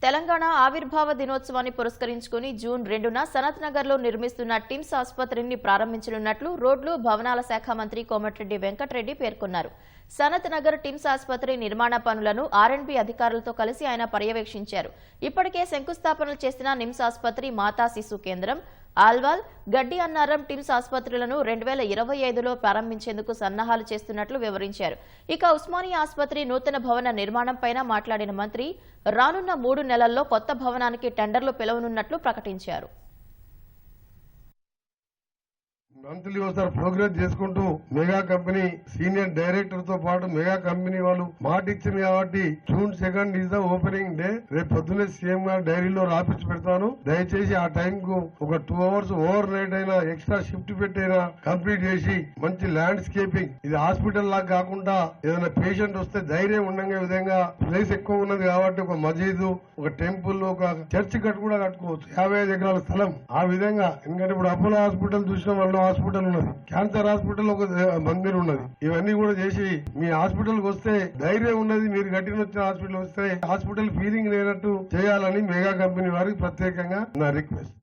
తెలంగాణ ఆవిర్భావ దినోత్సవాన్ని పురస్కరించుకుని జూన్ 2న సనత్ నగర్లో నిర్మిస్తున్న టిమ్స్ ఆసుపత్రిని ప్రారంభించనున్నట్లు రోడ్లు భవనాల శాఖ మంత్రి కోమటిరెడ్డి వెంకటరెడ్డి పేర్కొన్నారు. సనత్ నగర్ టిమ్స్ ఆసుపత్రి నిర్మాణ పనులను R&B అధికారులతో కలిసి ఆయన పర్యవేక్షించారు. ఇప్పటికే శంకుస్థాపనలు చేసిన నిమ్స్ ఆసుపత్రి, మాతా శిశు కేంద్రం, ఆల్వాల్, గడ్డి అన్నారం టిమ్స్ ఆసుపత్రులను 2025లో ప్రారంభించేందుకు సన్నాహాలు చేస్తున్నట్లు వివరించారు. ఇక ఉస్మానియా ఆసుపత్రి నూతన భవన నిర్మాణంపై మాట్లాడిన మంత్రి రానున్న 3 నెలల్లో కొత్త భవనానికి టెండర్లు పిలవనున్నట్లు ప్రకటించారు. మంత్లీ ఒకసారి ప్రోగ్రెస్ చేసుకుంటూ మెగా కంపెనీ సీనియర్ డైరెక్టర్ తో పాటు మెగా కంపెనీ వాళ్ళు మాట ఇచ్చింది కాబట్టి June 2 is the opening day. రేపు పొద్దున్నే సీఎం గారు డైరీలో రాపించి పెడతాను. దయచేసి ఆ టైం కు ఒక 2 అవర్స్ ఓవర్ నైట్ అయినా ఎక్స్ట్రా షిఫ్ట్ పెట్టైనా కంప్లీట్ చేసి మంచి ల్యాండ్స్కేపింగ్, ఇది హాస్పిటల్ లాగా కాకుండా ఏదైనా పేషెంట్ వస్తే ధైర్యం ఉండే విధంగా ప్లేస్ ఎక్కువ ఉన్నది కాబట్టి ఒక మసీదు, ఒక టెంపుల్, ఒక చర్చ్ కూడా కట్టుకోవచ్చు. 55 ఎకరాల స్థలం ఆ విధంగా. ఎందుకంటే ఇప్పుడు అపోలో హాస్పిటల్ చూసిన వాళ్ళు హాస్పిటల్ ఉన్నది, క్యాన్సర్ హాస్పిటల్ ఒక మందిర్ ఉన్నది. ఇవన్నీ కూడా చేసి మీ హాస్పిటల్ కి వస్తే ధైర్యం ఉన్నది. మీరు గట్టిన వచ్చిన హాస్పిటల్ వస్తే హాస్పిటల్ ఫీలింగ్ లేనట్టు చేయాలని మెగా కంపెనీ వారికి ప్రత్యేకంగా నా రిక్వెస్ట్.